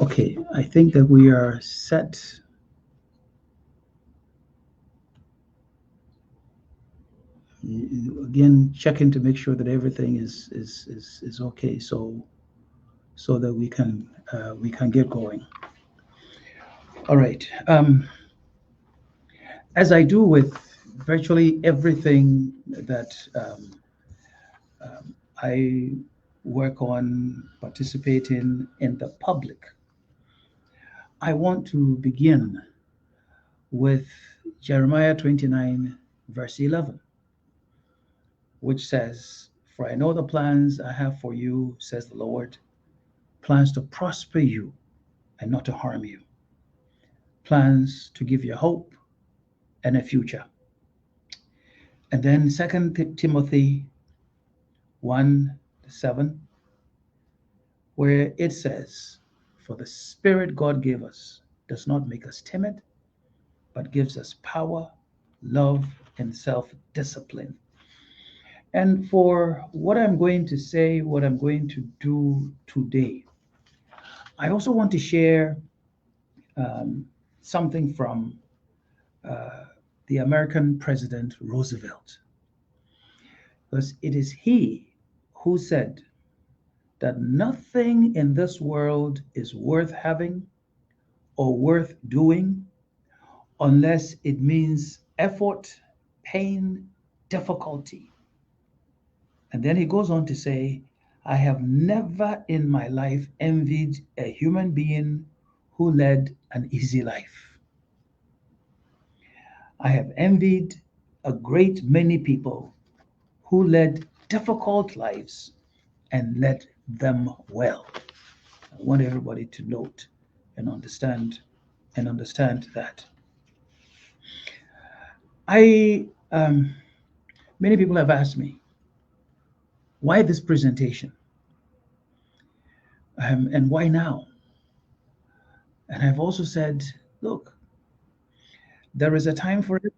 Okay, I think that we are set. Again, checking to make sure that everything is okay, so that we can get going. All right. As I do with virtually everything that I work on participating in the public, I want to begin with Jeremiah 29, verse 11, which says, "For I know the plans I have for you, says the Lord, plans to prosper you and not to harm you, plans to give you hope and a future." And then Second Timothy 1:7, where it says, "For the Spirit God gave us does not make us timid, but gives us power, love, and self discipline." And for what I'm going to say, what I'm going to do today, I also want to share um, something from uh, the American President Roosevelt, because it is he who said that nothing in this world is worth having or worth doing unless it means effort, pain, difficulty. And then he goes on to say, "I have never in my life envied a human being who led an easy life. I have envied a great many people who led difficult lives and led them well." I want everybody to note and understand that. I Many people have asked me why this presentation, and why now. And I've also said, look, there is a time for it,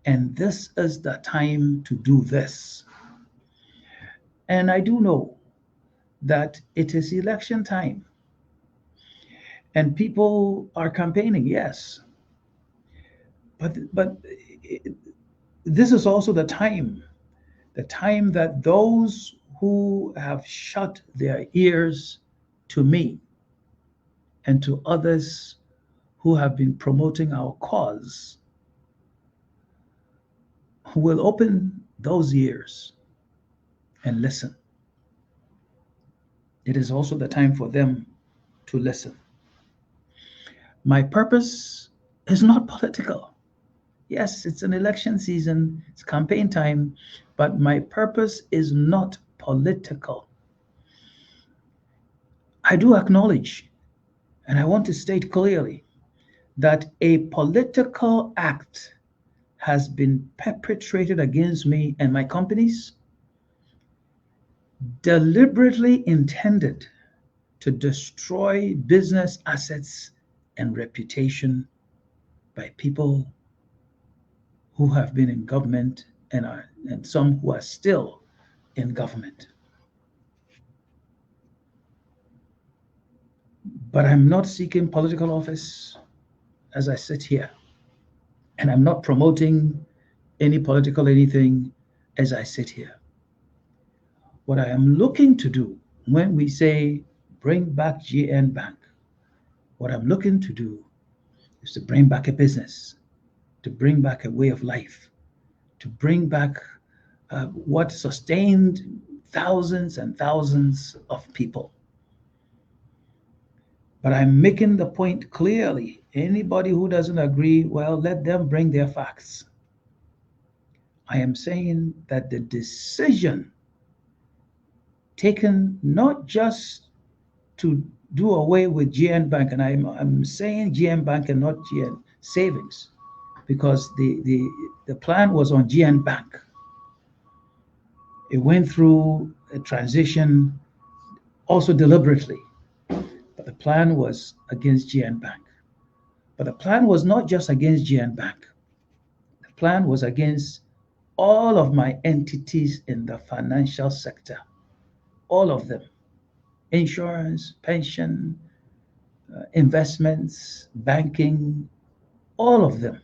and this is the time to do this. And I do know that it is election time, and people are campaigning, yes, but this is also the time that those who have shut their ears to me and to others who have been promoting our cause will open those ears and listen. It is also the time for them to listen. My purpose is not political. Yes, it's an election season, it's campaign time, but my purpose is not political. I do acknowledge, and I want to state clearly, that a political act has been perpetrated against me and my companies, deliberately intended to destroy business assets and reputation by people who have been in government and some who are still in government. But I'm not seeking political office as I sit here, and I'm not promoting any political anything as I sit here. What I am looking to do when we say bring back GN Bank, what I'm looking to do is to bring back a business, to bring back a way of life, to bring back what sustained thousands and thousands of people. But I'm making the point clearly. Anybody who doesn't agree, well, let them bring their facts. I am saying that the decision taken not just to do away with GN Bank, and I'm saying GN Bank and not GN Savings, because the plan was on GN Bank. It went through a transition also deliberately, but the plan was against GN Bank. But the plan was not just against GN Bank. The plan was against all of my entities in the financial sector, all of them, insurance, pension, investments, banking, all of them.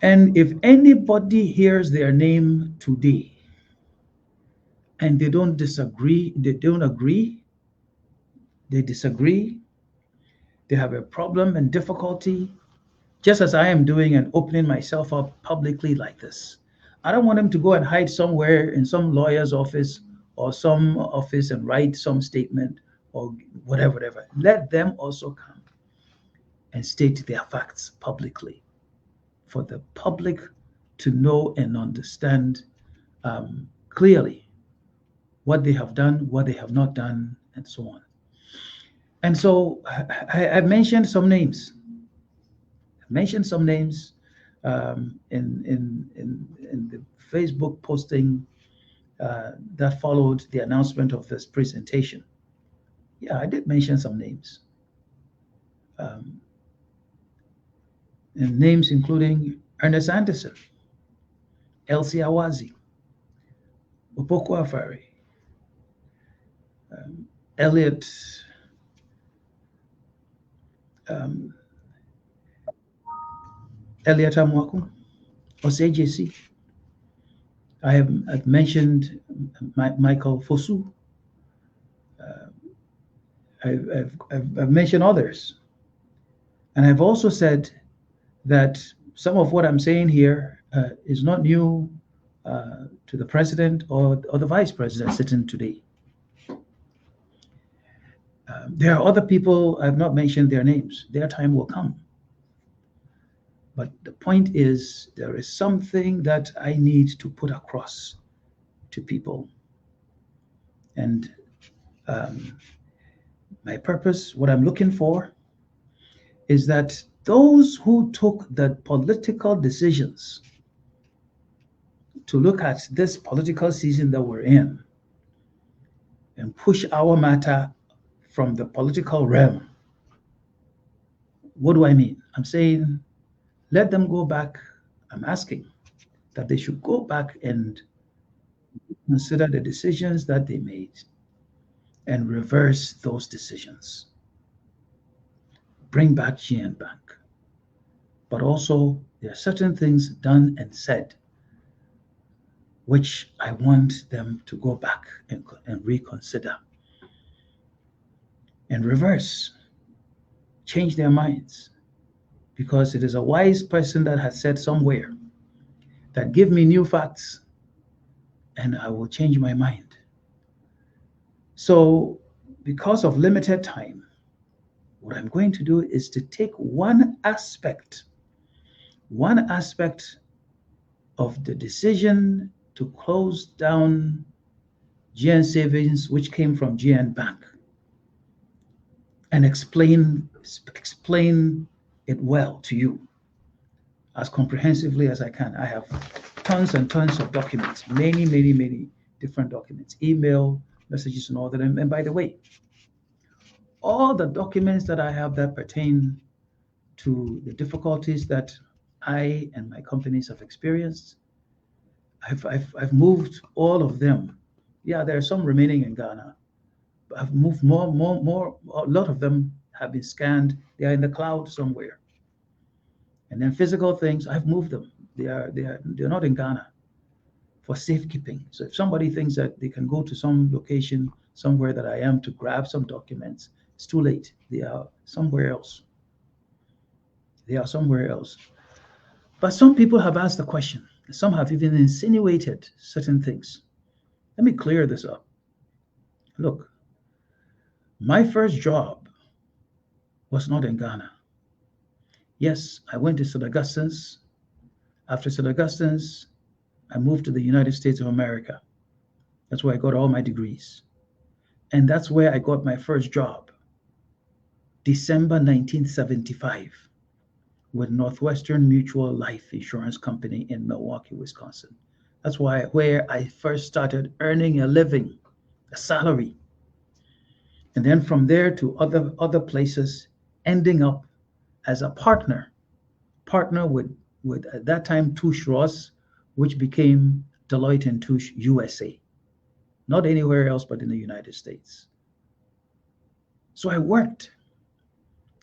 And if anybody hears their name today and they don't disagree, they don't agree, they disagree, they have a problem and difficulty, just as I am doing and opening myself up publicly like this. I don't want them to go and hide somewhere in some lawyer's office or some office and write some statement or whatever. Let them also come and state their facts publicly for the public to know and understand clearly what they have done, what they have not done, and so on. And so I've mentioned some names. In the Facebook posting that followed the announcement of this presentation. Yeah, I did mention some names. And names including Ernest Anderson, Elsie Awazi, Opoku Afari, Elliot Amwaku, Osejesi. I've mentioned Michael Fosu. I've mentioned others. And I've also said that some of what I'm saying here is not new to the president or the vice president sitting today. There are other people I've not mentioned their names. Their time will come. But the point is, there is something that I need to put across to people. And my purpose, what I'm looking for, is that those who took the political decisions to look at this political season that we're in and push our matter from the political realm. What do I mean? I'm saying, let them go back. I'm asking that they should go back and consider the decisions that they made and reverse those decisions. Bring back GN Bank. But also, there are certain things done and said which I want them to go back and reconsider and reverse, change their minds. Because it is a wise person that has said somewhere that give me new facts and I will change my mind. So because of limited time, what I'm going to do is to take one aspect of the decision to close down GN Savings, which came from GN Bank, and explain it well to you as comprehensively as I can. I have tons and tons of documents, many different documents, email, messages, and all that. And by the way, all the documents that I have that pertain to the difficulties that I and my companies have experienced, I've moved all of them. Yeah, there are some remaining in Ghana. But I've moved more. A lot of them have been scanned. They are in the cloud somewhere. And then physical things, I've moved them. They're not in Ghana for safekeeping. So if somebody thinks that they can go to some location somewhere that I am to grab some documents, it's too late. They are somewhere else. But some people have asked the question. Some have even insinuated certain things. Let me clear this up. Look, my first job was not in Ghana. Yes, I went to St. Augustine's. After St. Augustine's, I moved to the United States of America. That's where I got all my degrees. And that's where I got my first job, December 1975, with Northwestern Mutual Life Insurance Company in Milwaukee, Wisconsin. That's where I first started earning a living, a salary. And then from there to other places, ending up as a partner with at that time Touche Ross, which became Deloitte and Touche USA. not anywhere else but in the United States. So I worked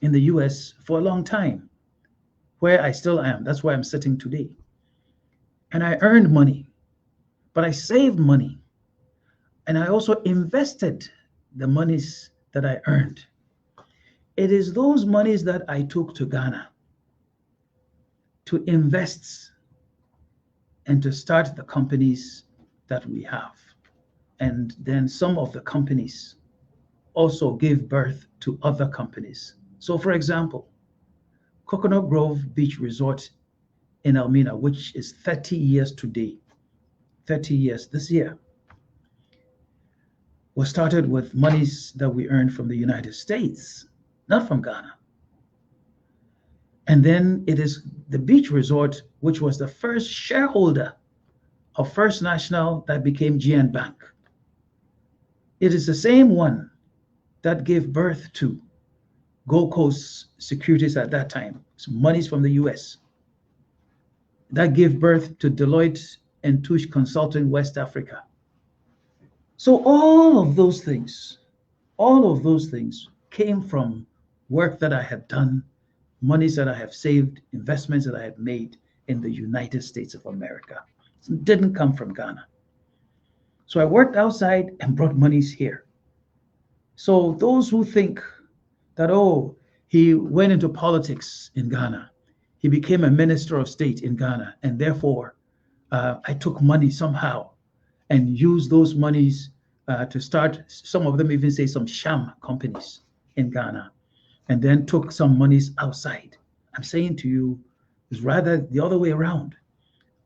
in the US for a long time, where I still am. That's where I'm sitting today. And I earned money, but I saved money. And I also invested the monies that I earned. It is those monies that I took to Ghana to invest and to start the companies that we have. And then some of the companies also gave birth to other companies. So, for example, Coconut Grove Beach Resort in Elmina, which is 30 years today, 30 years this year, was started with monies that we earned from the United States, not from Ghana. And then it is the beach resort, which was the first shareholder of First National that became GN Bank. It is the same one that gave birth to Gold Coast Securities at that time. So monies from the US. That gave birth to Deloitte and Touche Consulting West Africa. So all of those things came from work that I had done, monies that I have saved, investments that I had made in the United States of America. It didn't come from Ghana. So I worked outside and brought monies here. So those who think that, oh, he went into politics in Ghana, he became a minister of state in Ghana, and therefore I took money somehow and used those monies to start, some of them even say some sham companies in Ghana, and then took some monies outside. I'm saying to you, it's rather the other way around.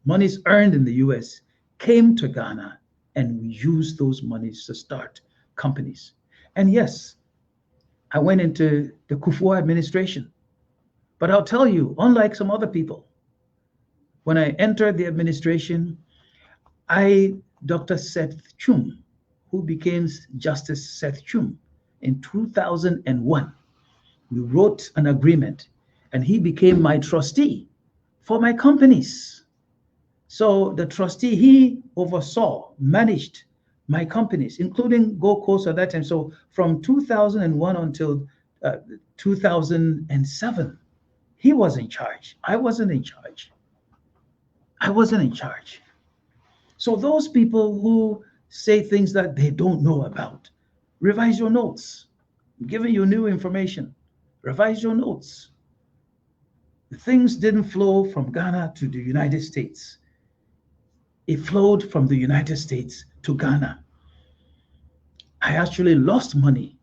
Monies earned in the US came to Ghana, and we used those monies to start companies. And yes, I went into the Kufuor administration. But I'll tell you, unlike some other people, when I entered the administration, Dr. Seth Chum, who became Justice Seth Chum in 2001, we wrote an agreement and he became my trustee for my companies. So the trustee, he oversaw, managed my companies, including Gold Coast at that time. So from 2001 until 2007, he was in charge. I wasn't in charge. So those people who say things that they don't know about, revise your notes. I'm giving you new information. Revise your notes. The things didn't flow from Ghana to the United States. It flowed from the United States to Ghana. I actually lost money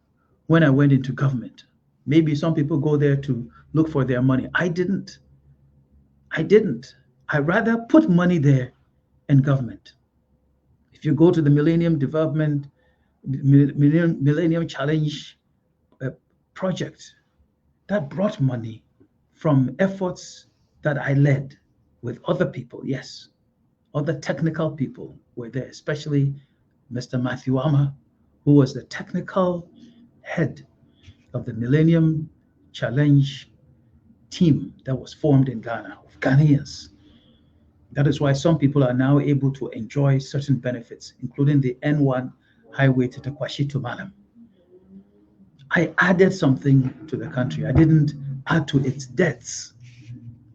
when I went into government. Maybe some people go there to look for their money. I didn't. I rather put money there in government. If you go to the Millennium Challenge project, that brought money from efforts that I led with other people. Yes, other technical people were there, especially Mr. Matthew Ama, who was the technical head of the Millennium Challenge team that was formed in Ghana, of Ghanaians. That is why some people are now able to enjoy certain benefits, including the N1 highway to Takwashi to Malam. I added something to the country. I didn't add to its debts.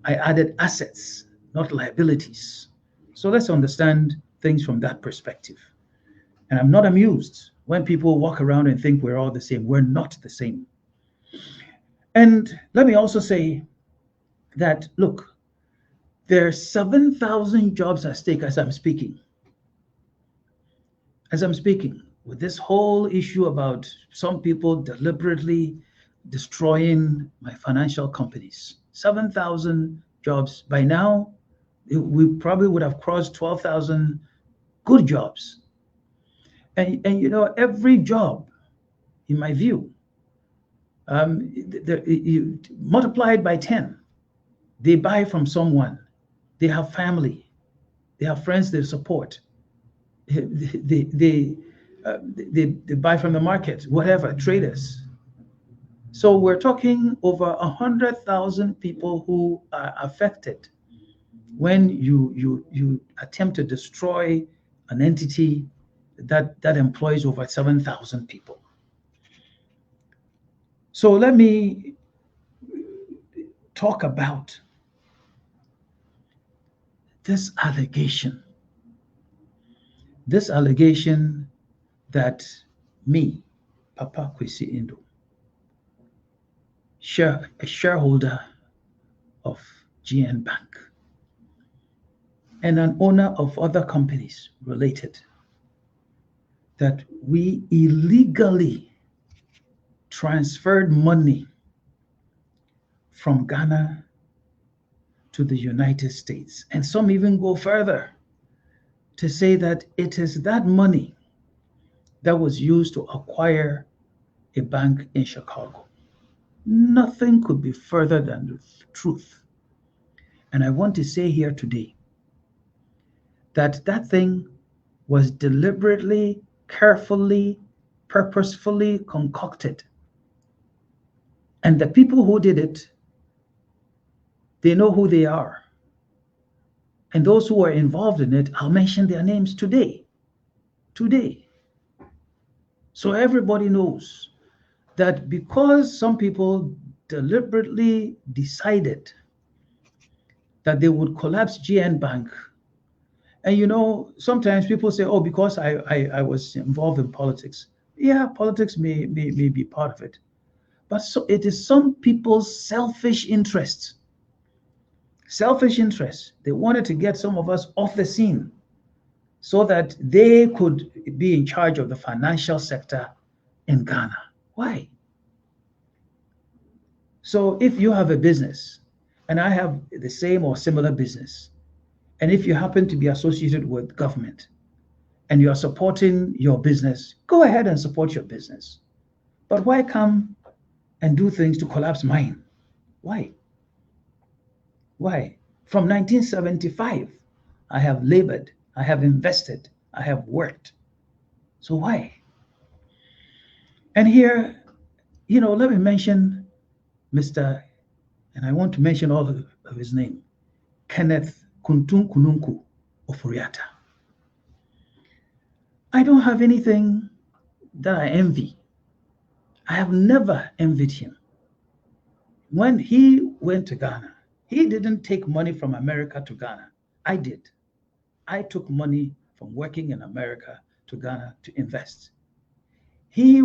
I added assets, not liabilities. So let's understand things from that perspective. And I'm not amused when people walk around and think we're all the same. We're not the same. And let me also say that, look, there are 7,000 jobs at stake as I'm speaking. With this whole issue about some people deliberately destroying my financial companies. 7,000 jobs. By now, we probably would have crossed 12,000 good jobs. And you know, every job, in my view, you multiplied by 10, they buy from someone. They have family. They have friends they support. They buy from the market, whatever, traders. So we're talking over 100,000 people who are affected when you attempt to destroy an entity that employs over 7,000 people. So let me talk about this allegation. This allegation that me, Papa Kwesi Indo, a shareholder of GN Bank and an owner of other companies related, that we illegally transferred money from Ghana to the United States. And some even go further to say that it is that money that was used to acquire a bank in Chicago. Nothing could be further than the truth. And I want to say here today that that thing was deliberately, carefully, purposefully concocted. And the people who did it, they know who they are. And those who are involved in it, I'll mention their names today. Today. So everybody knows that because some people deliberately decided that they would collapse GN Bank. And sometimes people say, oh, because I was involved in politics. Yeah, politics may be part of it. But so it is some people's selfish interests. Selfish interests. They wanted to get some of us off the scene so that they could be in charge of the financial sector in Ghana. Why? So if you have a business and I have the same or similar business, and if you happen to be associated with government and you are supporting your business, go ahead and support your business. But why come and do things to collapse mine? Why? Why? From 1975, I have labored, I have invested, I have worked. So why? And here, let me mention Mr. and I want to mention all of his name, Kenneth Kuntun Kununku Ofori-Atta. I don't have anything that I envy. I have never envied him. When he went to Ghana, he didn't take money from America to Ghana. I did. I took money from working in America to Ghana to invest. He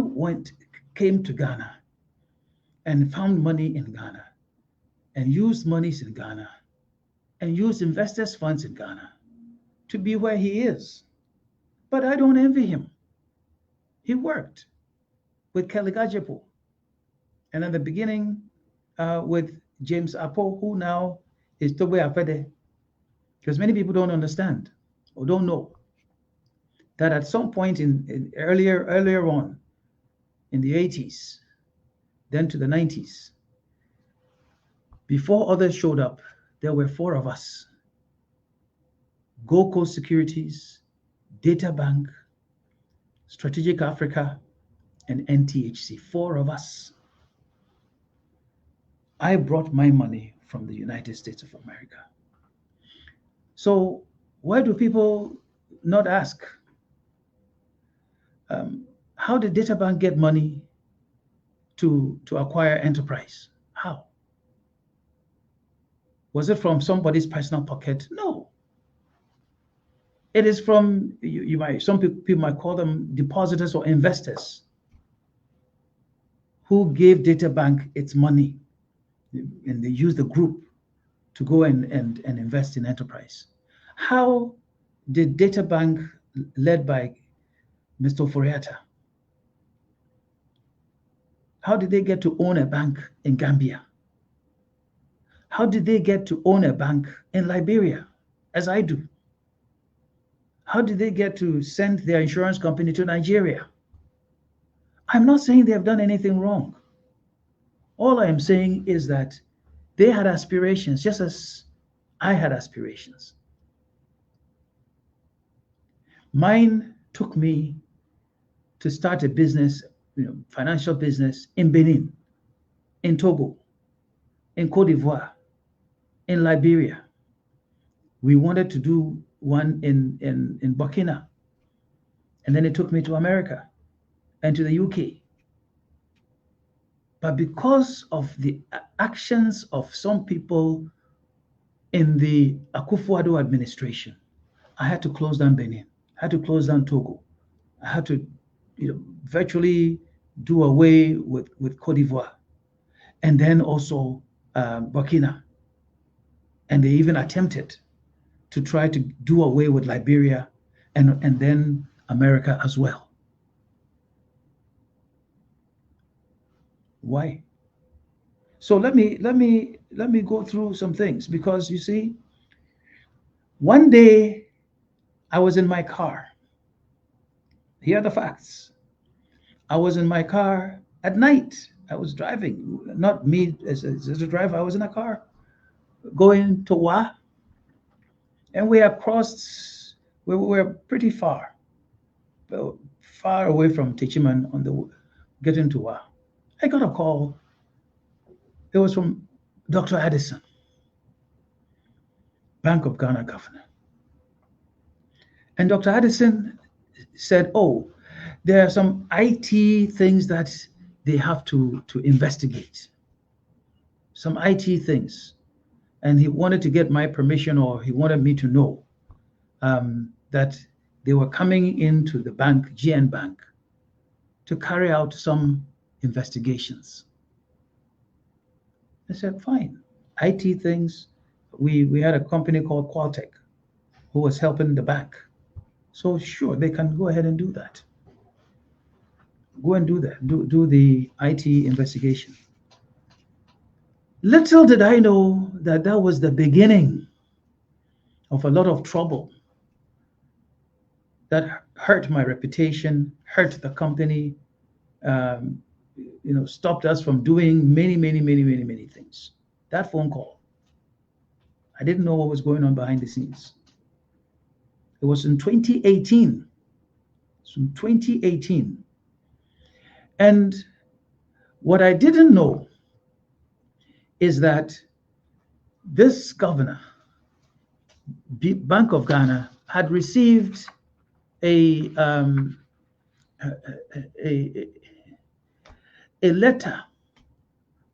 came to Ghana and found money in Ghana and used monies in Ghana and used investors' funds in Ghana to be where he is. But I don't envy him. He worked with Kelly Gajepo, and at the beginning with James Apo, who now is Tobe Apede. Because many people don't understand or don't know that at some point in earlier on in the 80s, then to the 90s, before others showed up, there were 4 of us: Gold Coast Securities, Data Bank, Strategic Africa, and NTHC. 4 of us. I brought my money from the United States of America. So why do people not ask, how did Data Bank get money to acquire Enterprise? How? Was it from somebody's personal pocket? No. It is from, some people might call them depositors or investors who gave Data Bank its money, and they used the group to go and invest in Enterprise. How did Data Bank, led by Mr. Ofori-Atta, how did they get to own a bank in Gambia? How did they get to own a bank in Liberia, as I do? How did they get to send their insurance company to Nigeria? I'm not saying they have done anything wrong. All I am saying is that they had aspirations, just as I had aspirations. Mine took me to start a business, financial business in Benin, in Togo, in Cote d'Ivoire, in Liberia. We wanted to do one in Burkina. And then it took me to America and to the UK. But because of the actions of some people in the Akufo-Addo administration, I had to close down Benin. I had to close down Togo. I had to, virtually do away with Cote d'Ivoire, and then also Burkina. And they even attempted to try to do away with Liberia and then America as well. Why? So let me go through some things, because you see, one day I was in my car. Here are the facts. I was in my car at night. I was driving, not me as a driver. I was in a car going to Wa, and we had crossed. We were pretty far away from Techiman on the getting to Wa. I got a call. It was from Dr. Addison, Bank of Ghana governor. And Dr. Addison said, oh, there are some IT things that they have to investigate. Some IT things. And he wanted to get my permission, or he wanted me to know that they were coming into the bank, GN Bank, to carry out some investigations. I said, fine. IT things. We had a company called Qualtech who was helping the bank. So sure, they can go ahead and do that. Go and do that. Do the IT investigation. Little did I know that that was the beginning of a lot of trouble that hurt my reputation, hurt the company, stopped us from doing many things. That phone call, I didn't know what was going on behind the scenes. It was in 2018. It's in 2018. And what I didn't know is that this governor, Bank of Ghana, had received a letter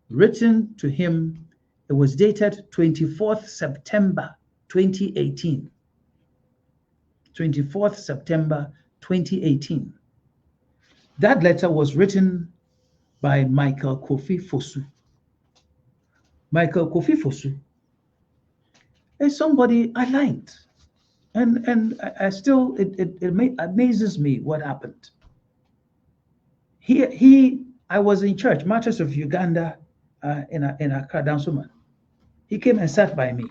written to him. It was dated 24th September 2018. 24th September 2018. That letter was written by Michael Kofi Fosu. Michael Kofi Fosu is somebody I liked. And I still, it amazes me what happened. I was in church, Martyrs of Uganda, in Accra, Dansoman. He came and sat by me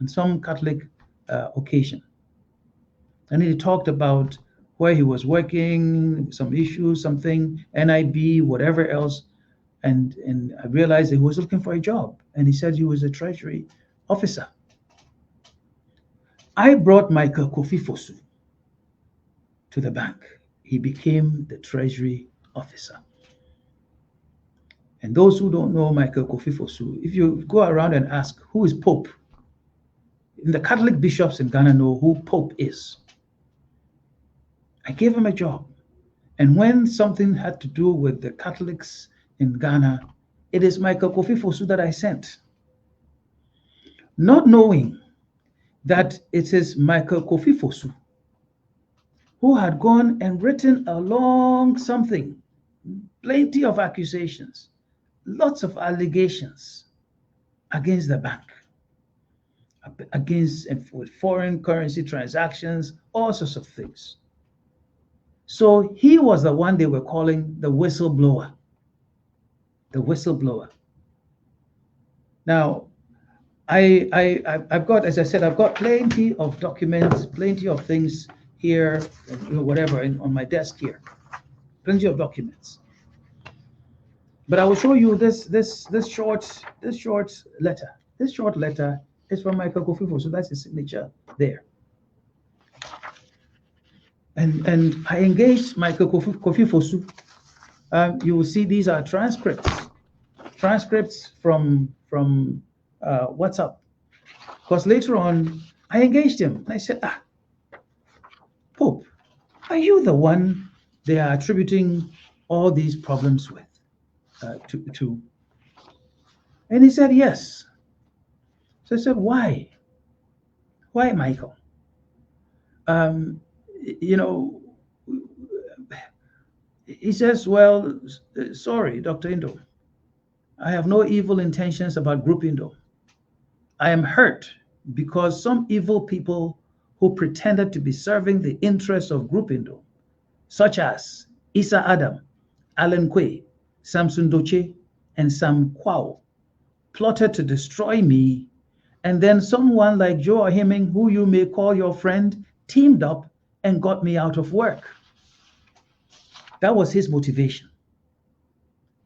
on some Catholic occasion. And he talked about where he was working, some issues, something, NIB, whatever else. And I realized he was looking for a job. And he said he was a treasury officer. I brought Michael Kofi Fosu to the bank. He became the treasury officer. And those who don't know Michael Kofi Fosu, if you go around and ask, who is Pope? The Catholic bishops in Ghana know who Pope is. I gave him a job. And when something had to do with the Catholics in Ghana, it is Michael Kofi Fosu that I sent. Not knowing that it is Michael Kofi Fosu who had gone and written a long something, plenty of accusations, lots of allegations against the bank, against with foreign currency transactions, all sorts of things. So he was the one they were calling the whistleblower. The whistleblower. Now, I've got, as I said, I've got plenty of documents, plenty of things here, whatever, on my desk here, plenty of documents. But I will show you this short letter. This short letter is from Michael Kofi Fosu, so that's his signature there. And I engaged Michael Kofi Fosu. You will see these are transcripts from WhatsApp. Because later on, I engaged him. And I said, Pope, Are you the one they are attributing all these problems with? To? And he said, yes. So I said, why? Why, Michael? Um, you know, he says, well, sorry, Dr. Indo. I have no evil intentions about Group Indo. I am hurt because some evil people who pretended to be serving the interests of Group Indo, such as Isa Adam, Alan Kwe, Samson Doche, and Sam Kwao, plotted to destroy me. And then someone like Joe Ahiming, who you may call your friend, teamed up and got me out of work. That was his motivation.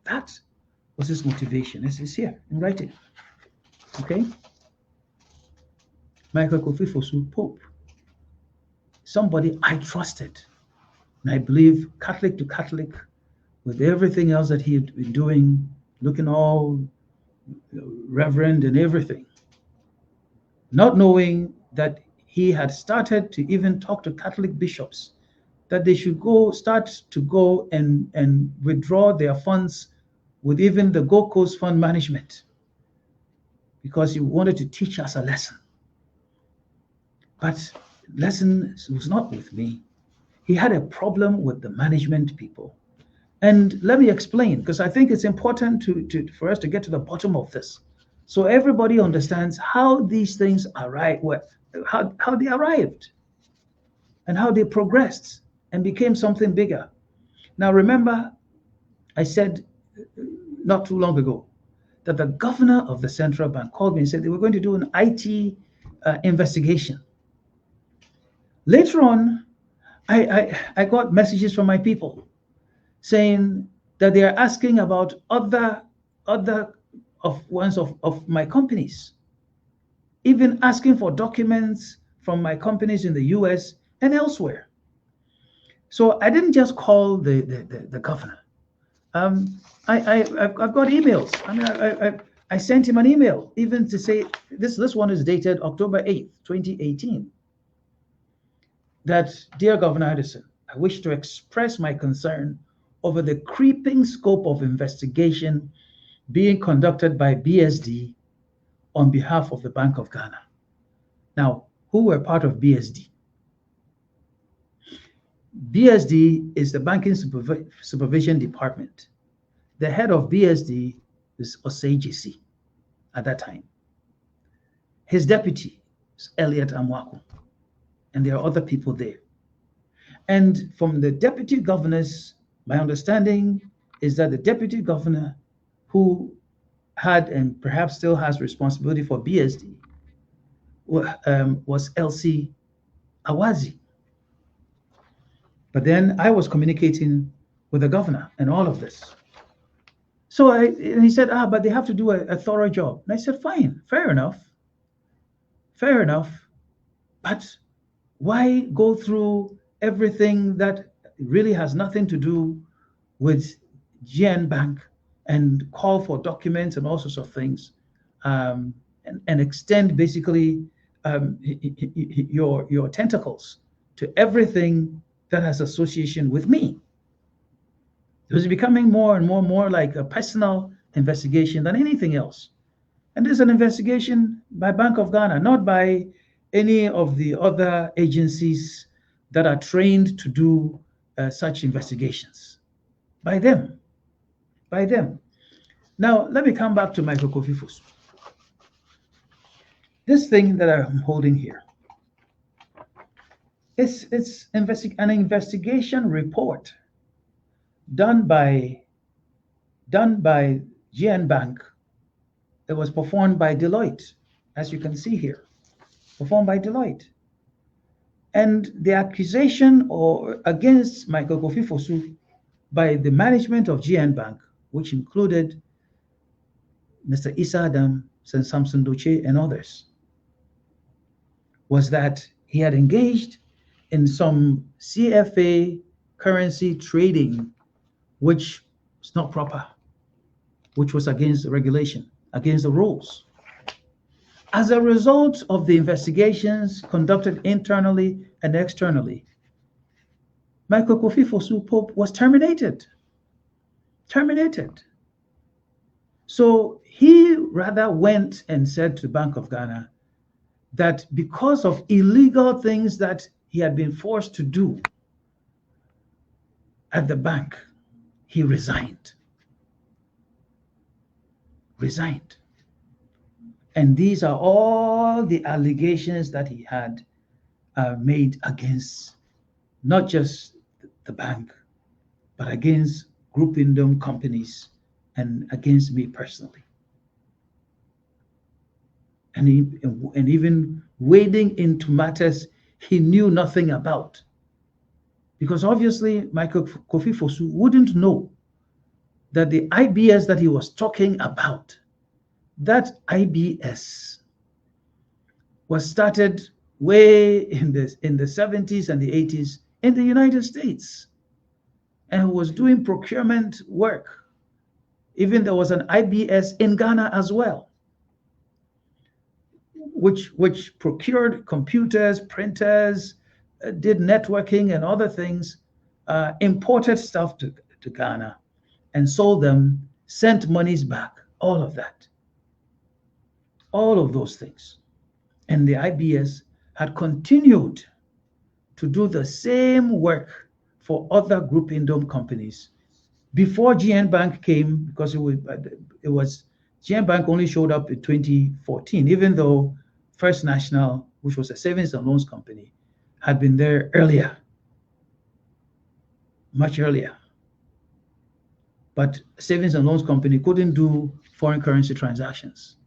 That was his motivation. It's here in writing. Okay? Michael Kofi Fosu, Pope. Somebody I trusted. And I believe Catholic to Catholic, with everything else that he had been doing, looking all reverend and everything, not knowing that he had started to even talk to Catholic bishops that they should start to go and withdraw their funds with even the Gold Coast Fund Management, because he wanted to teach us a lesson. But lesson was not with me. He had a problem with the management people. And let me explain, because I think it's important for us to get to the bottom of this, so everybody understands how these things how they arrived and how they progressed and became something bigger. Now, remember, I said not too long ago that the governor of the central bank called me and said they were going to do an IT investigation. Later on, I got messages from my people saying that they are asking about other of my companies, even asking for documents from my companies in the US and elsewhere. So I didn't just call the governor. I've got emails. I mean, I sent him an email even to say, this one is dated October 8th, 2018, that, dear Governor Addison, I wish to express my concern over the creeping scope of investigation being conducted by BSD on behalf of the Bank of Ghana. Now, who were part of BSD? BSD is the Banking Supervision Department. The head of BSD is Osei Gyesi at that time. His deputy is Elliot Amwako, and there are other people there. And from the deputy governors, my understanding is that the deputy governor who had and perhaps still has responsibility for BSD was Elsie Awazi. But then I was communicating with the governor and all of this. So and he said, but they have to do a thorough job. And I said, fine, fair enough. But why go through everything that really has nothing to do with GN Bank and call for documents and all sorts of things, and extend basically your tentacles to everything that has association with me? It was becoming more and more like a personal investigation than anything else. And there's an investigation by Bank of Ghana, not by any of the other agencies that are trained to do such investigations. By them. Now, let me come back to Michael Kofi Fosu. This thing that I'm holding here, it's an investigation report done by GN Bank. It was performed by Deloitte, as you can see here, performed by Deloitte. And the accusation against Michael Kofi Fosu by the management of GN Bank, which included Mr. Isa Adam, St. Samson Doche, and others, was that he had engaged in some CFA currency trading, which is not proper, which was against the regulation, against the rules. As a result of the investigations conducted internally and externally, Michael Kofi Fosu Pope was terminated. Terminated. So he rather went and said to the Bank of Ghana that because of illegal things that he had been forced to do at the bank, he resigned. Resigned. And these are all the allegations that he had made against not just the bank, but against Group Indom companies and against me personally. And even wading into matters he knew nothing about. Because obviously, Michael Kofi Fosu wouldn't know that the IBS that he was talking about, that IBS was started way in the 70s and the 80s in the United States, and was doing procurement work. Even there was an IBS in Ghana as well, which procured computers, printers, did networking and other things, imported stuff to Ghana and sold them, sent monies back, all of that. All of those things. And the IBS had continued to do the same work for other Group Indom companies before GN Bank came, because it was GN Bank only showed up in 2014, even though First National, which was a savings and loans company, had been there earlier, much earlier. But savings and loans company couldn't do foreign currency transactions.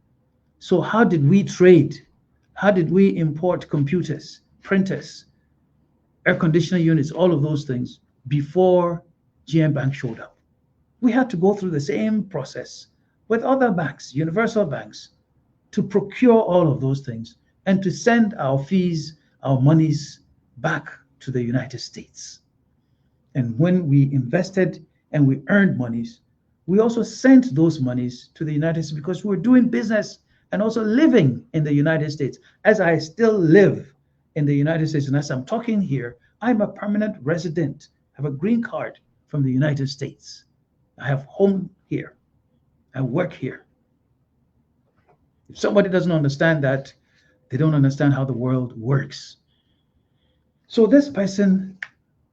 So how did we trade? How did we import computers, printers, air conditioner units, all of those things before GN Bank showed up? We had to go through the same process with other banks, universal banks, to procure all of those things and to send our fees, our monies back to the United States. And when we invested and we earned monies, we also sent those monies to the United States because we were doing business and also living in the United States. As I still live in the United States, and as I'm talking here, I'm a permanent resident. I have a green card from the United States. I have home here. I work here. If somebody doesn't understand that, they don't understand how the world works. So this person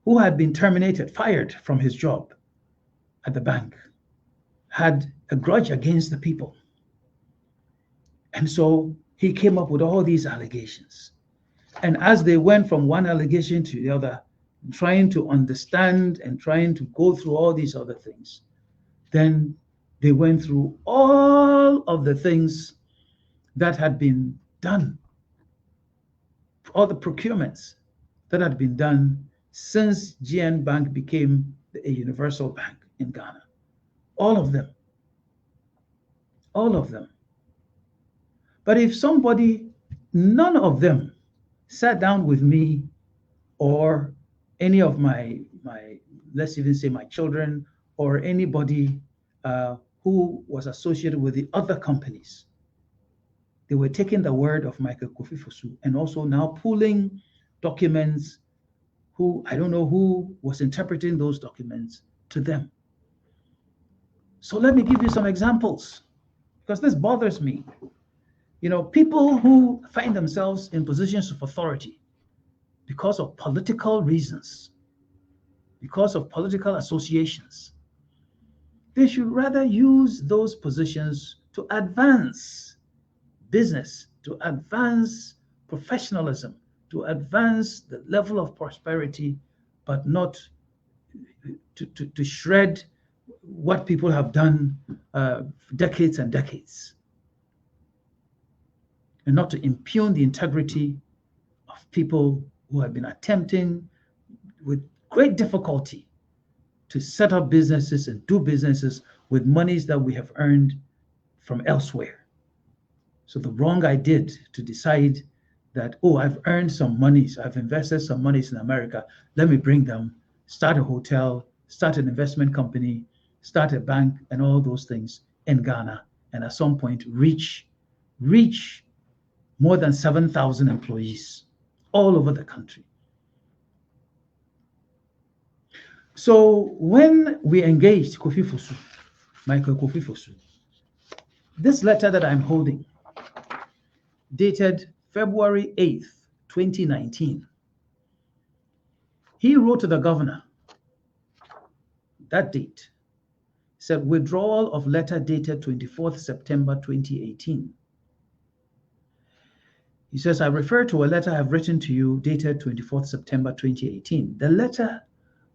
who had been terminated, fired from his job at the bank, had a grudge against the people. And so he came up with all these allegations. And as they went from one allegation to the other, trying to understand and trying to go through all these other things, then they went through all of the things that had been done, all the procurements that had been done since GN Bank became a universal bank in Ghana. All of them. All of them. But if somebody, none of them, sat down with me or any of my let's even say my children or anybody who was associated with the other companies, they were taking the word of Michael Kofi Fosu and also now pulling documents who, I don't know who was interpreting those documents to them. So let me give you some examples, because this bothers me. You know, people who find themselves in positions of authority because of political reasons, because of political associations, they should rather use those positions to advance business, to advance professionalism, to advance the level of prosperity, but not to shred what people have done decades and decades, and not to impugn the integrity of people who have been attempting with great difficulty to set up businesses and do businesses with monies that we have earned from elsewhere. So the wrong I did to decide that, oh, I've earned some monies, I've invested some monies in America, let me bring them, start a hotel, start an investment company, start a bank, and all those things in Ghana, and at some point reach more than 7,000 employees all over the country. So when we engaged Kofi Fosu, Michael Kofi Fosu, this letter that I'm holding, dated February 8th, 2019, he wrote to the governor that date, said withdrawal of letter dated 24th September 2018. He says, I refer to a letter I've written to you dated 24th September 2018. The letter,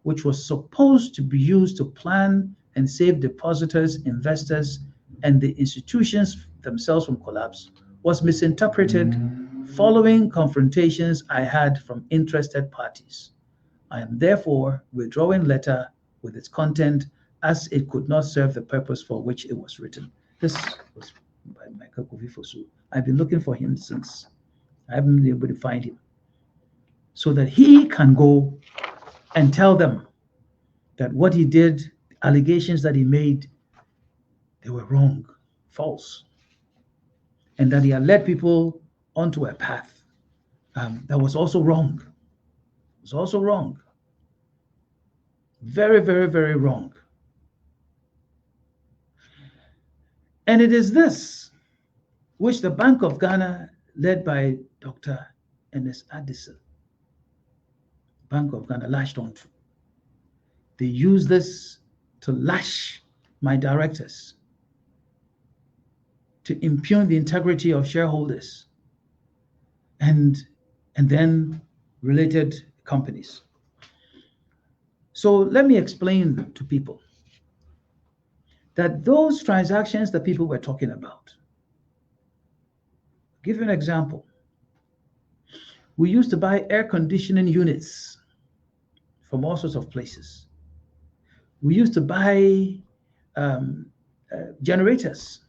which was supposed to be used to plan and save depositors, investors, and the institutions themselves from collapse, was misinterpreted following confrontations I had from interested parties. I am therefore withdrawing letter with its content as it could not serve the purpose for which it was written. This was by Michael Kofi Fosu. I've been looking for him since. I haven't been able to find him. So that he can go and tell them that what he did, allegations that he made, they were wrong, false, and that he had led people onto a path that was also wrong. It was also wrong. Very, very, very wrong. And it is this which the Bank of Ghana, led by Dr. Ernest Addison, Bank of Ghana, lashed onto. They used this to lash my directors, to impugn the integrity of shareholders and then related companies. So let me explain to people that those transactions that people were talking about, I'll give you an example. We used to buy air conditioning units from all sorts of places. We used to buy generators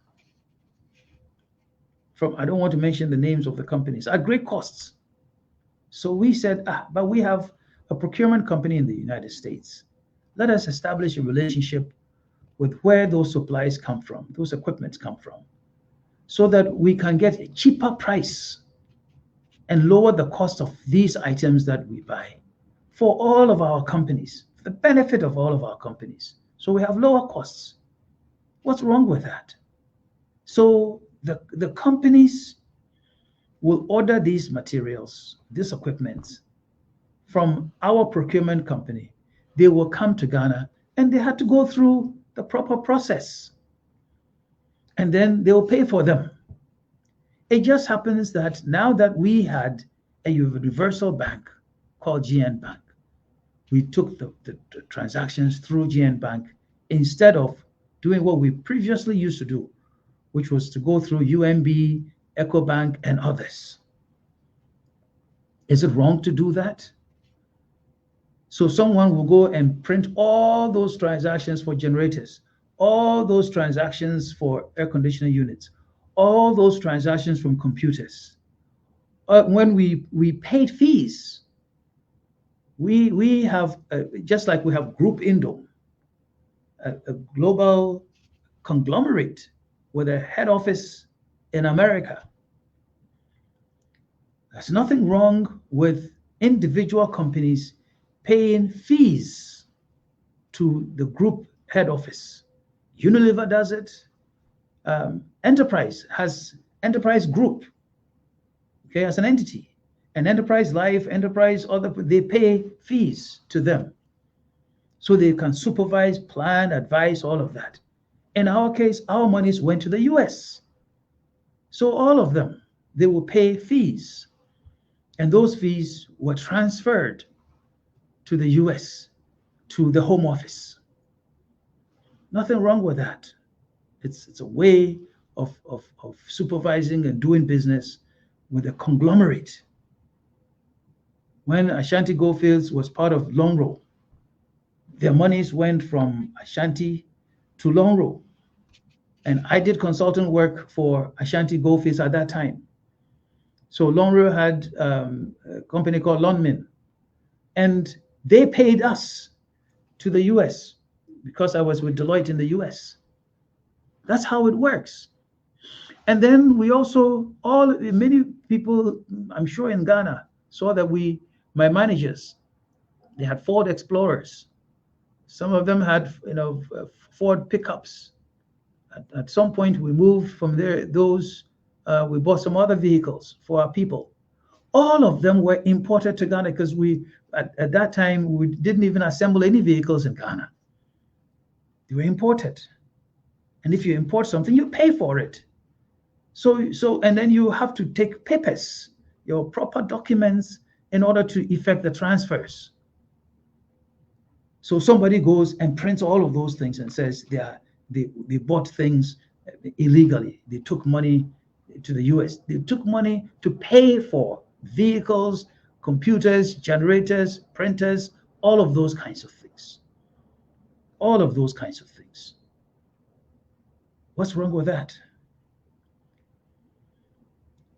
from, I don't want to mention the names of the companies, at great costs. So we said, but we have a procurement company in the United States. Let us establish a relationship with where those supplies come from, those equipments come from, so that we can get a cheaper price and lower the cost of these items that we buy for all of our companies, for the benefit of all of our companies. So we have lower costs. What's wrong with that? So the companies will order these materials, this equipment, from our procurement company. They will come to Ghana and they had to go through the proper process. And then they will pay for them. It just happens that now that we had a universal bank called GN Bank, we took the transactions through GN Bank instead of doing what we previously used to do, which was to go through UMB, EcoBank, and others. Is it wrong to do that? So someone will go and print all those transactions for generators, all those transactions for air conditioning units, all those transactions from computers. When we paid fees, we have, just like we have Group Indo, a global conglomerate with a head office in America. There's nothing wrong with individual companies paying fees to the group head office. Unilever does it. Enterprise has Enterprise Group, okay, as an entity. And Enterprise Life, Enterprise, they pay fees to them so they can supervise, plan, advise, all of that. In our case, our monies went to the US. So all of them, they will pay fees. And those fees were transferred to the US, to the Home Office. Nothing wrong with that. It's a way of supervising and doing business with a conglomerate. When Ashanti Goldfields was part of Longrow, their monies went from Ashanti to Longrow. And I did consultant work for Ashanti Goldfields at that time. So Longrow had a company called Lonmin, and they paid us to the US because I was with Deloitte in the US. That's how it works. And then we also, many people, I'm sure in Ghana, saw that my managers, they had Ford Explorers. Some of them had, Ford pickups. At some point, we moved from there. We bought some other vehicles for our people. All of them were imported to Ghana because at that time, we didn't even assemble any vehicles in Ghana. They were imported. And if you import something, you pay for it. And then you have to take papers, your proper documents, in order to effect the transfers. So somebody goes and prints all of those things and says they bought things illegally. They took money to the US. They took money to pay for vehicles, computers, generators, printers, all of those kinds of things. All of those kinds of things. What's wrong with that?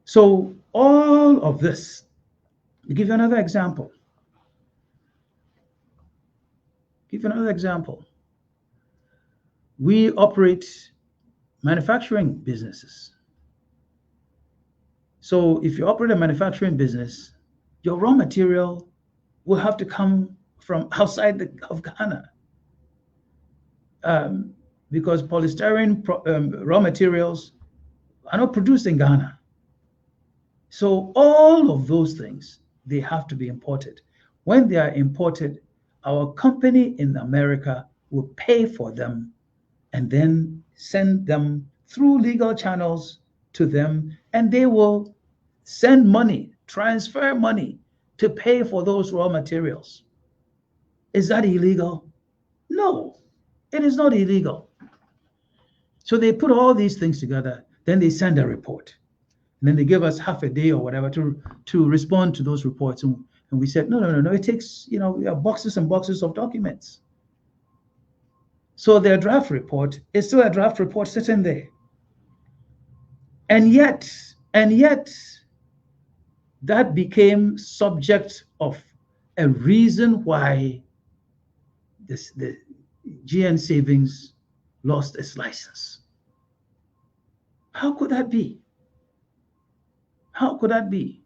So all of this, to give you another example. We operate manufacturing businesses. So if you operate a manufacturing business, your raw material will have to come from outside of Ghana. Because polystyrene raw materials are not produced in Ghana. So all of those things, they have to be imported. When they are imported, our company in America will pay for them and then send them through legal channels to them, and they will send money, transfer money to pay for those raw materials. Is that illegal? No, it is not illegal. So they put all these things together, then they send a report. And then they give us half a day or whatever to respond to those reports. And we said, no, it takes, boxes and boxes of documents. So their draft report is still a draft report sitting there. And yet, that became subject of a reason why the GN Savings lost its license. How could that be? How could that be?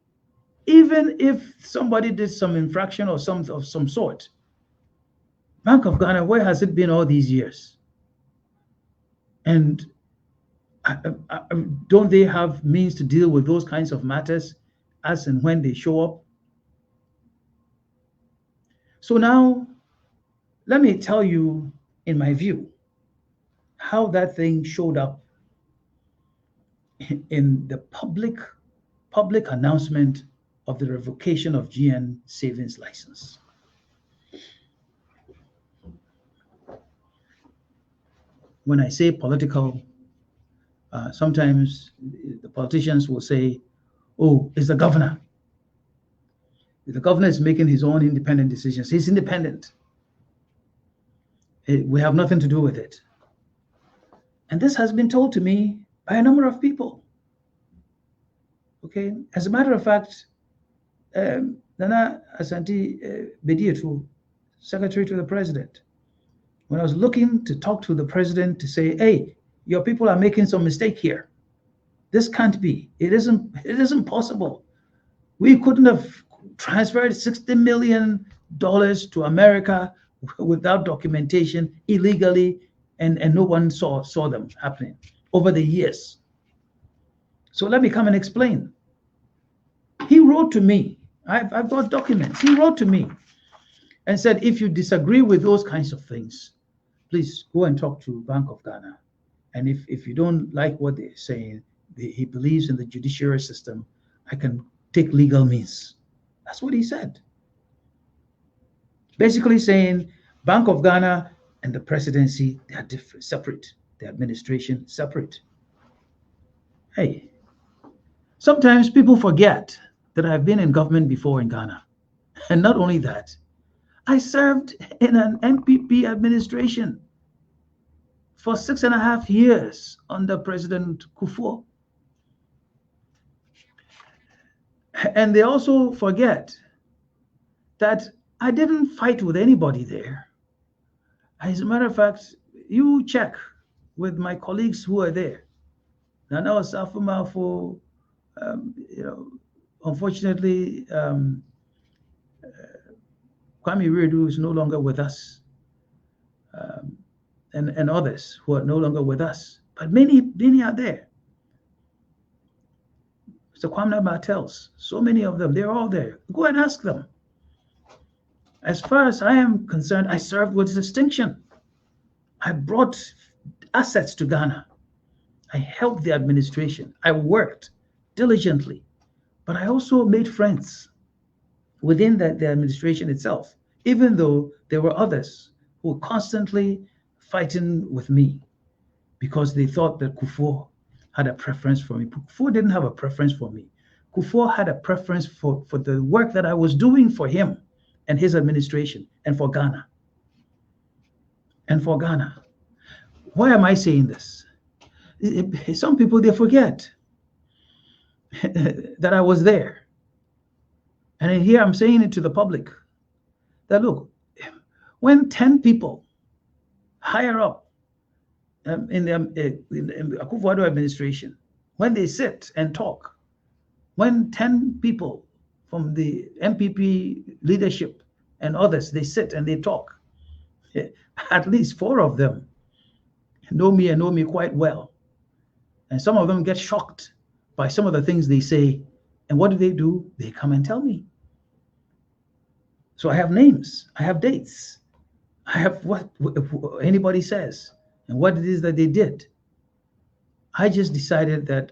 Even if somebody did some infraction or some sort, Bank of Ghana, where has it been all these years? And don't they have means to deal with those kinds of matters as and when they show up? So now, let me tell you, in my view, how that thing showed up in the public announcement of the revocation of GN Savings license. When I say political, sometimes the politicians will say, oh, it's the governor. The governor is making his own independent decisions. He's independent. We have nothing to do with it. And this has been told to me by a number of people. Okay, as a matter of fact, Nana Asante Bediatu, Secretary to the President, when I was looking to talk to the President to say, hey, your people are making some mistake here. This can't be. It isn't possible. We couldn't have transferred $60 million to America without documentation, illegally, and no one saw them happening over the years. So let me come and explain. He wrote to me. I've got documents. He wrote to me and said, if you disagree with those kinds of things, please go and talk to Bank of Ghana. And if you don't like what they're saying, he believes in the judiciary system, I can take legal means. That's what he said. Basically saying Bank of Ghana and the presidency, they are different, separate. The administration, separate. Hey, sometimes people forget that I've been in government before in Ghana. And not only that, I served in an NPP administration for 6.5 years under President Kufuor. And they also forget that I didn't fight with anybody there. As a matter of fact, you check with my colleagues who are there. Nana Osafo, unfortunately, Kwame Redu is no longer with us. and others who are no longer with us. But many are there. Mr. Kwame Bartels, so many of them, they're all there. Go and ask them. As far as I am concerned, I served with distinction. I brought assets to Ghana. I helped the administration. I worked diligently, but I also made friends within the administration itself, even though there were others who were constantly fighting with me because they thought that Kufuor had a preference for me. Kufuor didn't have a preference for me. Kufuor had a preference for the work that I was doing for him and his administration and for Ghana. And for Ghana. Why am I saying this? Some people, they forget that I was there. And here I'm saying it to the public that look, when 10 people higher up in the Akufo-Addo administration, when they sit and talk, when 10 people from the MPP leadership and others, they sit and they talk, at least 4 of them know me and know me quite well. And some of them get shocked by some of the things they say. And what do? They come and tell me. So I have names, I have dates, I have what anybody says and what it is that they did. I just decided that,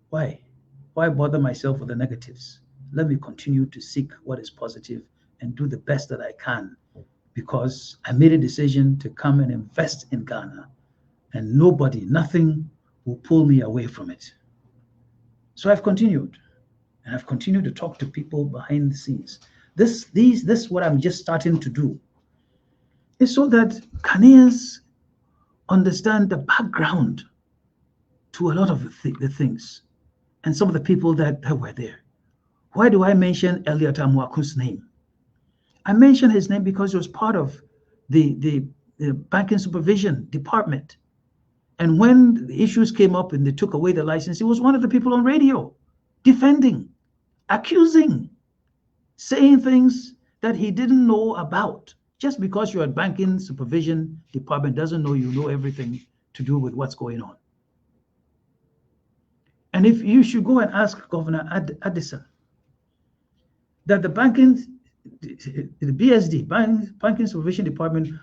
why bother myself with the negatives? Let me continue to seek what is positive and do the best that I can, because I made a decision to come and invest in Ghana, and nothing will pull me away from it. So I've continued, and I've continued to talk to people behind the scenes. This what I'm just starting to do is so that Ghanaians understand the background to a lot of the things and some of the people that were there. Why do I mention Elliot Amuaku's name? I mention his name because he was part of the banking supervision department. And when the issues came up and they took away the license, he was one of the people on radio defending, accusing, saying things that he didn't know about. Just because you're at banking supervision department doesn't know you know everything to do with what's going on. And if you should go and ask Governor Addison that the BSD, Banking Supervision Department,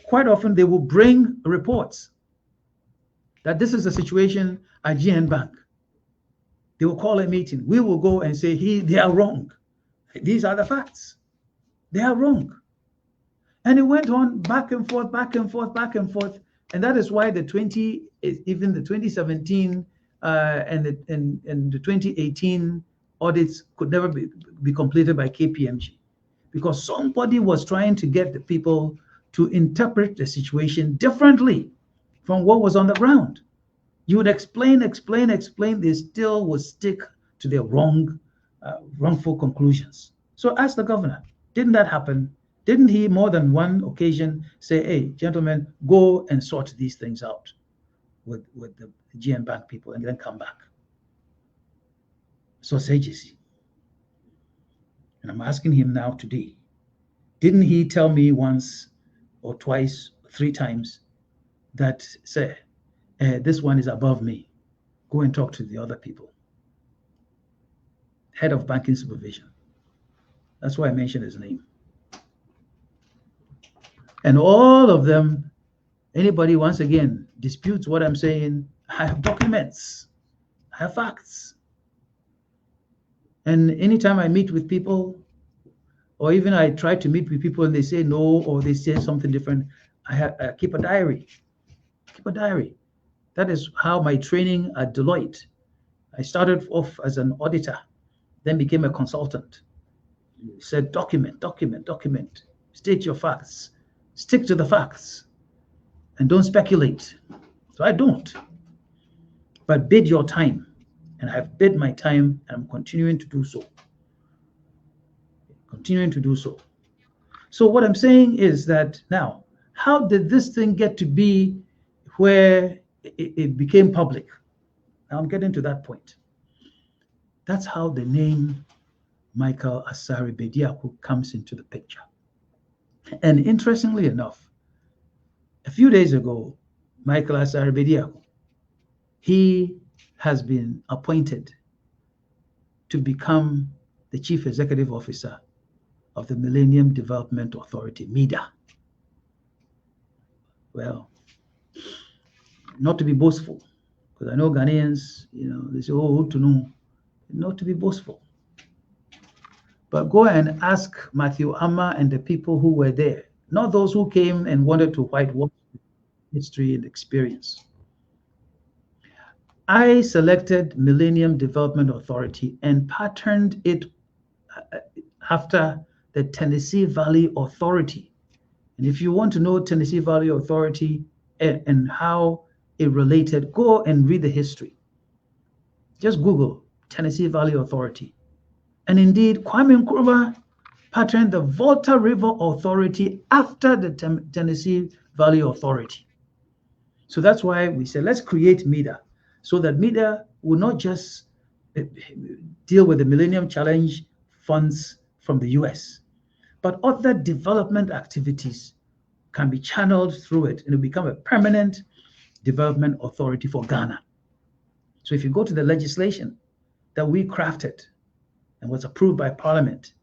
quite often they will bring reports that this is the situation at GN Bank. They will call a meeting. We will go and say, they are wrong. These are the facts. They are wrong. And it went on back and forth, back and forth, back and forth. And that is why even the 2017 and the 2018 audits could never be completed by KPMG, because somebody was trying to get the people to interpret the situation differently from what was on the ground. You would explain, they still would stick to their wrongful conclusions. So ask the governor, didn't that happen? Didn't he more than one occasion say, hey, gentlemen, go and sort these things out with the GN Bank people and then come back? So say JC. And I'm asking him now today, didn't he tell me once or twice, 3 times that, say, this one is above me? Go and talk to the other people. Head of banking supervision. That's why I mentioned his name. And all of them, anybody once again disputes what I'm saying, I have documents, I have facts. And anytime I meet with people, or even I try to meet with people and they say no, or they say something different, I keep a diary. Keep a diary. That is how my training at Deloitte. I started off as an auditor, then became a consultant. Said document. State your facts. Stick to the facts. And don't speculate. So I don't. But bid your time. And I've bid my time, and I'm continuing to do so. So what I'm saying is that now, how did this thing get to be where it became public? Now I'm getting to that point. That's how the name Michael Asare Bediako comes into the picture. And interestingly enough, a few days ago, Michael Asare Bediako, he has been appointed to become the Chief Executive Officer of the Millennium Development Authority, MIDA. Well, not to be boastful, because I know Ghanaians, they say, oh, to know, not to be boastful. But go and ask Matthew Amma and the people who were there, not those who came and wanted to whitewash history and experience. I selected Millennium Development Authority and patterned it after the Tennessee Valley Authority. And if you want to know Tennessee Valley Authority and how it related, go and read the history. Just Google Tennessee Valley Authority. And indeed, Kwame Nkrumah patterned the Volta River Authority after the Tennessee Valley Authority. So that's why we said, let's create MIDA, so that MIDA will not just deal with the Millennium Challenge funds from the US, but other development activities can be channeled through it, and it will become a permanent development authority for Ghana. So if you go to the legislation that we crafted and was approved by Parliament,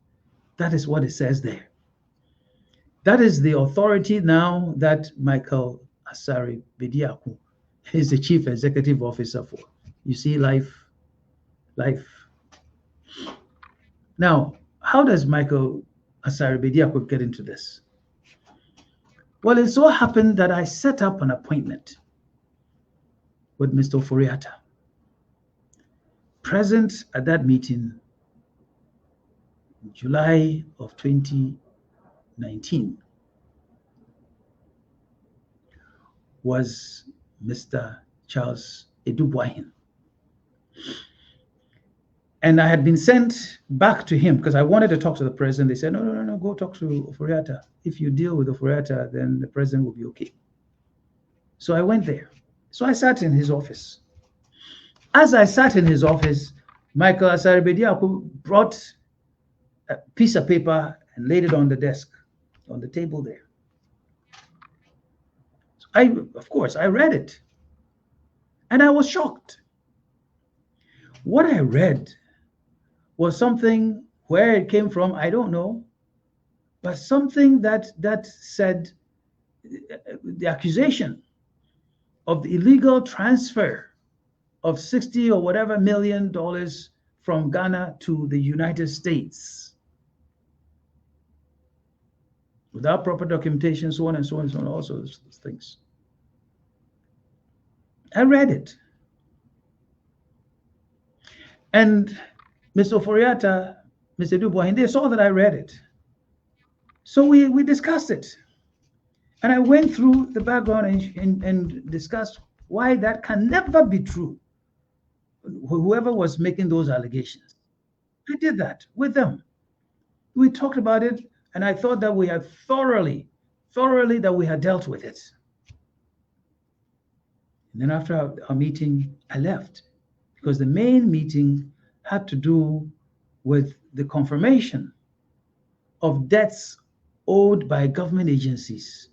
that is what it says there. That is the authority now that Michael Asare Bediako is the Chief Executive Officer for. You see, life. Now, how does Michael Asare Bediako get into this? Well, it so happened that I set up an appointment with Mr. Ofori-Atta. Present at that meeting in July of 2019 was Mr. Charles Edouboahin. And I had been sent back to him because I wanted to talk to the president. They said, no, go talk to Ofori-Atta. If you deal with Ofori-Atta, then the president will be okay. So I went there. So I sat in his office. As I sat in his office, Michael Asare Bediako brought a piece of paper and laid it on the desk, on the table there. So of course, I read it. And I was shocked. What I read was something, where it came from, I don't know, but something that said the accusation of the illegal transfer of 60 or whatever $million from Ghana to the United States without proper documentation, so on and so on and so on, all sorts of things. I read it. And Mr. Ofori-Atta, Mr. Edouboahin, they saw that I read it. So we discussed it. And I went through the background and discussed why that can never be true. Whoever was making those allegations. I did that with them. We talked about it, and I thought that we had thoroughly that we had dealt with it. And then after our meeting, I left, because the main meeting had to do with the confirmation of debts owed by government agencies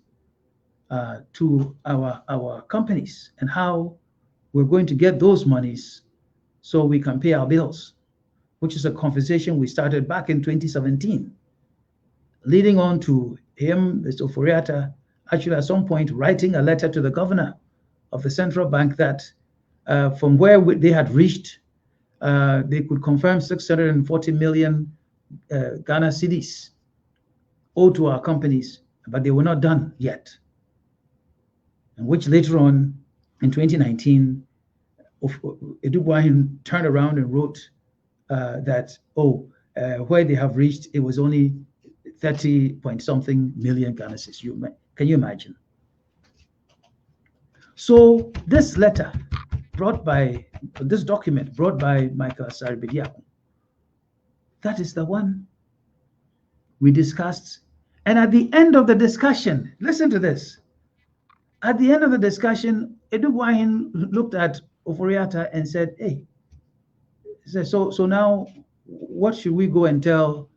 to our companies, and how we're going to get those monies so we can pay our bills, which is a conversation we started back in 2017, leading on to him, Mr. Ofori-Atta, actually at some point writing a letter to the governor of the central bank that from where they had reached, they could confirm 640 million Ghana cedis owed to our companies, but they were not done yet. And which later on in 2019, Edouboahin turned around and wrote that, where they have reached, it was only 30 point something million Ghana cedis. Can you imagine? So this letter this document brought by Michael Asare Bediako, that is the one we discussed. And at the end of the discussion, listen to this. At the end of the discussion, Edouboahin looked at Ofori-Atta and said, hey, so now what should we go and tell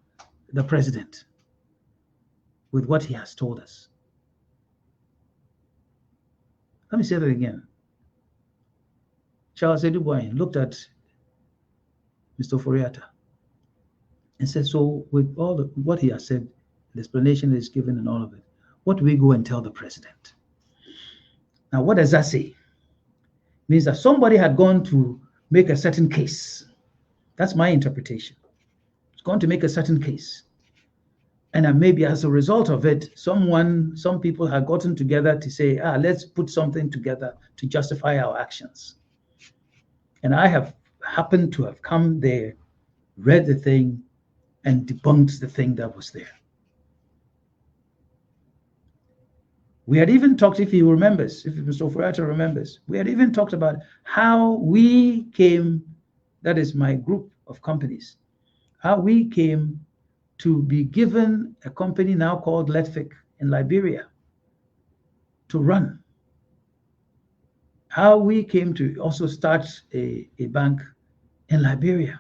the president? with what he has told us. Let me say that again. Charles Eduboyne looked at Mr. Ofori-Atta and said, so with all what he has said, the explanation that is given and all of it, what do we go and tell the president? Now, what does that say? It means that somebody had gone to make a certain case. That's my interpretation. It's gone to make a certain case. And maybe as a result of it, some people have gotten together to say, let's put something together to justify our actions. And I have happened to have come there, read the thing, and debunked the thing that was there. We had even talked, if he remembers, if Mr. Ofori-Atta remembers, we had even talked about how we came, that is my group of companies, how we came to be given a company now called Letfic in Liberia to run. How we came to also start a bank in Liberia.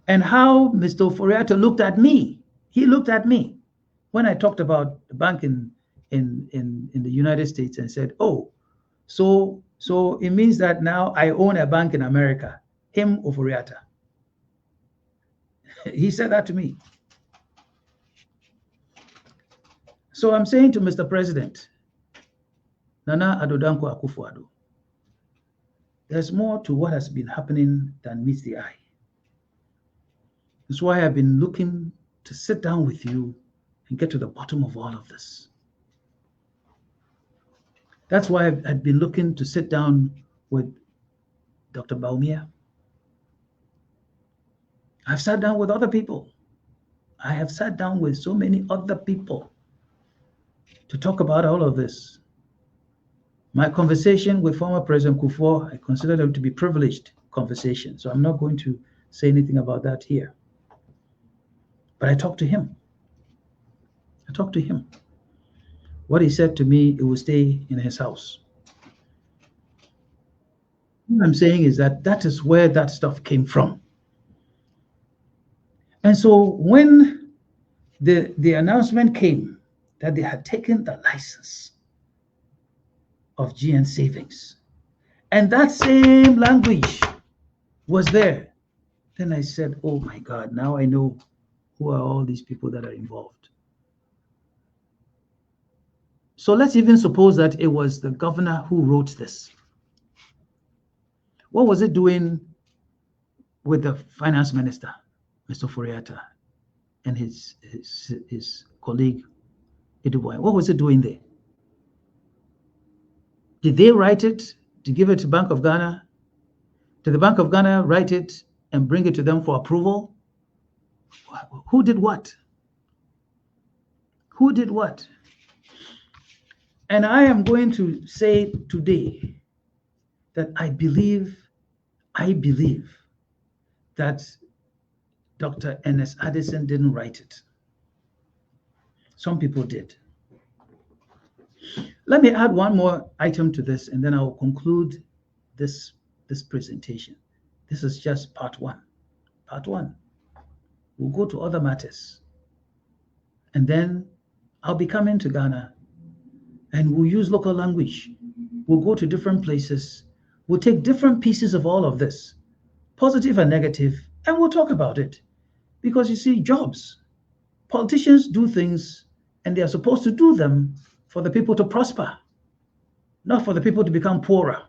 And how Mr. Ofori-Atta looked at me. He looked at me when I talked about the bank in the United States and said, oh, so it means that now I own a bank in America, him, Ofori-Atta. He said that to me. So I'm saying to Mr. President, Nana Addo Dankwa Akufo-Addo, there's more to what has been happening than meets the eye. That's why I've been looking to sit down with you and get to the bottom of all of this. That's why I've been looking to sit down with Dr. Bawumia. I've sat down with other people. I have sat down with so many other people to talk about all of this. My conversation with former President Kufuor, I consider them to be privileged conversation. So I'm not going to say anything about that here. But I talked to him. What he said to me, it will stay in his house. What I'm saying is that is where that stuff came from. And so when the announcement came that they had taken the license of GN Savings, and that same language was there, then I said, oh my God, now I know who are all these people that are involved. So let's even suppose that it was the governor who wrote this. What was it doing with the finance minister, Mr. Ofori-Atta, and his colleague, Eduboyne? What was it doing there? Did they write it to give it to Bank of Ghana? Did the Bank of Ghana write it and bring it to them for approval? Who did what? Who did what? And I am going to say today that I believe that Dr. Ernest Addison didn't write it. Some people did. Let me add one more item to this, and then I will conclude this presentation. This is just part one. Part one. We'll go to other matters. And then I'll be coming to Ghana, and we'll use local language. We'll go to different places. We'll take different pieces of all of this, positive and negative, and we'll talk about it. Because you see, jobs, politicians do things, and they are supposed to do them for the people to prosper, not for the people to become poorer.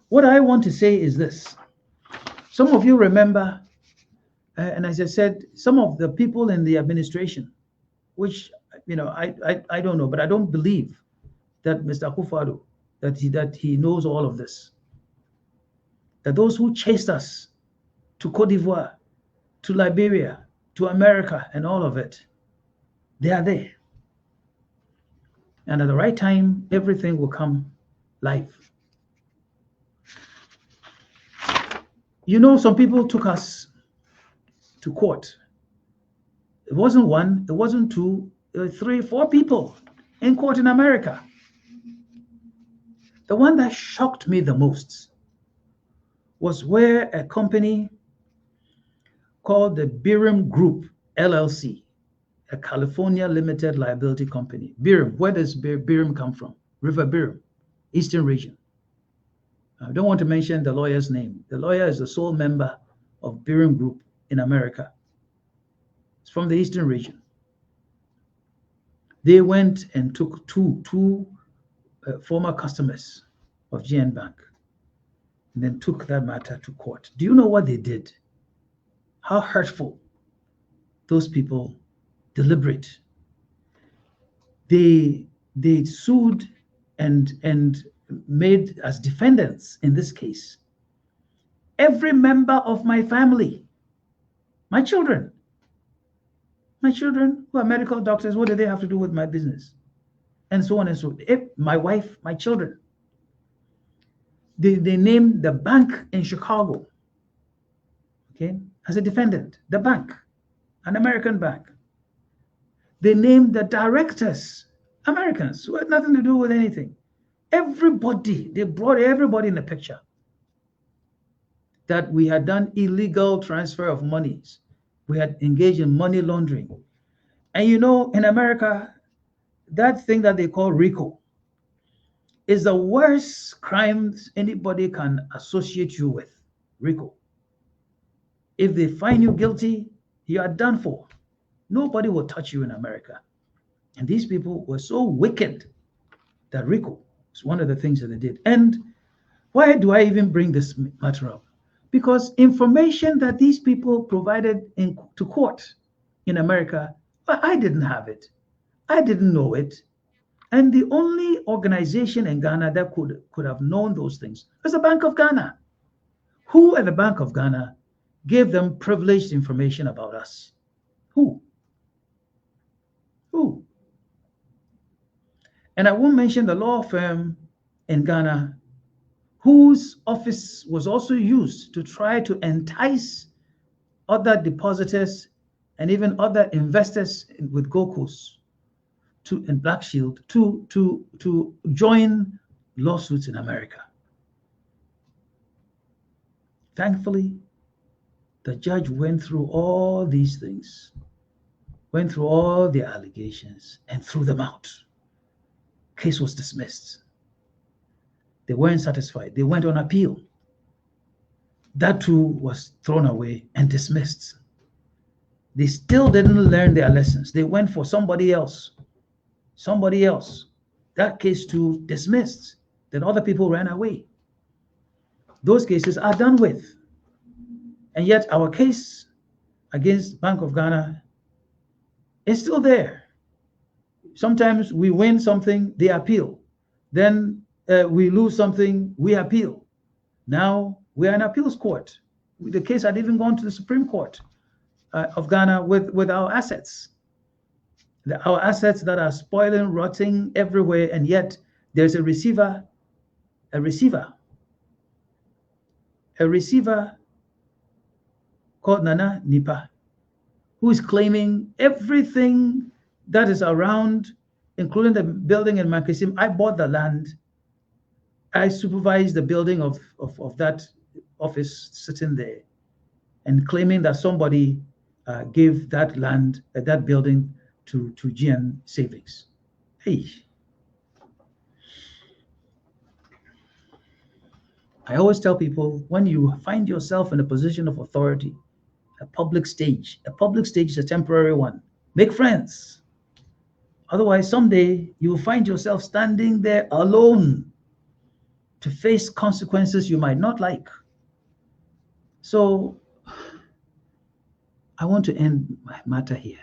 What I want to say is this. Some of you remember, and as I said, some of the people in the administration, which, I don't know, but I don't believe that Mr. Akufo-Addo, that he knows all of this. That those who chased us to Cote d'Ivoire, to Liberia, to America, and all of it, they are there. And at the right time, everything will come live. Some people took us to court. It wasn't one, it wasn't two, it was 3, 4 people in court in America. The one that shocked me the most was where a company called the Birim Group, LLC, a California limited liability company. Birim, where does Birim come from? River Birim, Eastern region. I don't want to mention the lawyer's name. The lawyer is the sole member of Birim Group in America. It's from the Eastern region. They went and took two former customers of GN Bank and then took that matter to court. Do you know what they did? How hurtful those people deliberate. They sued and made as defendants in this case every member of my family, my children who are medical doctors. What do they have to do with my business? And so on and so on. My wife, my children. They named the bank in Chicago, okay, as a defendant. The bank, an American bank. They named the directors Americans who had nothing to do with anything. Everybody, they brought everybody in the picture. That we had done illegal transfer of monies. We had engaged in money laundering. And you know, in America, that thing that they call RICO is the worst crimes anybody can associate you with. RICO. If they find you guilty, you are done for. Nobody will touch you in America. And these people were so wicked that RICO is one of the things that they did. And why do I even bring this matter up? Because information that these people provided to court in America, I didn't have it. I didn't know it. And the only organization in Ghana that could have known those things was the Bank of Ghana. Who at the Bank of Ghana gave them privileged information about us? Who? Who? And I won't mention the law firm in Ghana whose office was also used to try to entice other depositors and even other investors with Gold Coast and Black Shield to join lawsuits in America. Thankfully, the judge went through all these things, went through all the allegations and threw them out. Case was dismissed. They weren't satisfied. They went on appeal. That too was thrown away and dismissed. They still didn't learn their lessons. They went for somebody else. Somebody else. That case too dismissed. Then other people ran away. Those cases are done with. And yet our case against Bank of Ghana is still there. Sometimes we win something, they appeal. Then we lose something, we appeal. Now we are in appeals court. The case had even gone to the Supreme Court of Ghana with our assets. Our assets that are spoiling, rotting everywhere, and yet there's a receiver called Nana Nipa, who is claiming everything that is around, including the building in Mankasim. I bought the land. I supervised the building of that office sitting there, and claiming that somebody gave that land, that building to GN Savings. Hey. I always tell people, when you find yourself in a position of authority, a public stage is a temporary one. Make friends. Otherwise, someday you will find yourself standing there alone to face consequences you might not like. So I want to end my matter here.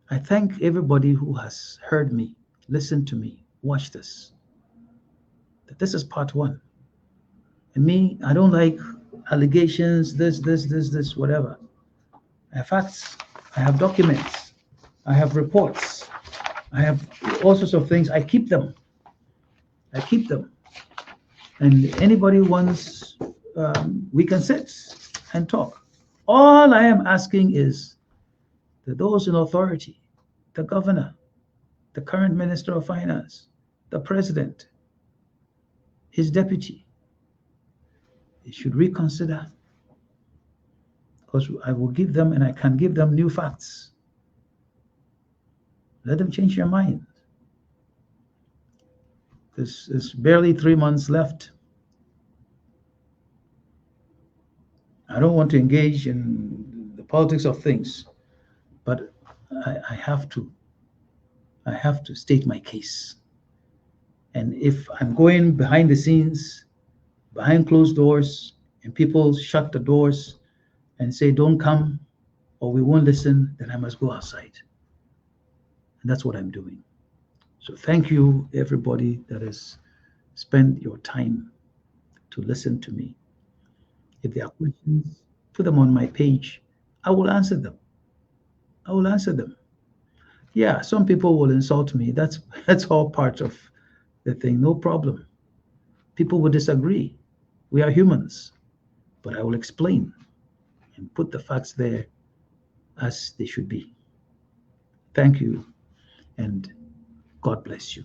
I thank everybody who has heard me, listened to me, watched this. That this is part one. And me, I don't like allegations, this, whatever. I have facts, I have documents, I have reports, I have all sorts of things. I keep them. And anybody wants, we can sit and talk. All I am asking is that those in authority, the governor, the current Minister of Finance, the president, his deputy, they should reconsider because I will give them and I can give them new facts. Let them change their mind. There's barely 3 months left. I don't want to engage in the politics of things, but I have to. I have to state my case. And if I'm going behind the scenes, behind closed doors, and people shut the doors and say, don't come or we won't listen, then I must go outside. And that's what I'm doing. So thank you, everybody that has spent your time to listen to me. If there are questions, put them on my page. I will answer them. I will answer them. Yeah, some people will insult me. That's all part of the thing. No problem. People will disagree. We are humans. But I will explain and put the facts there as they should be. Thank you, and God bless you.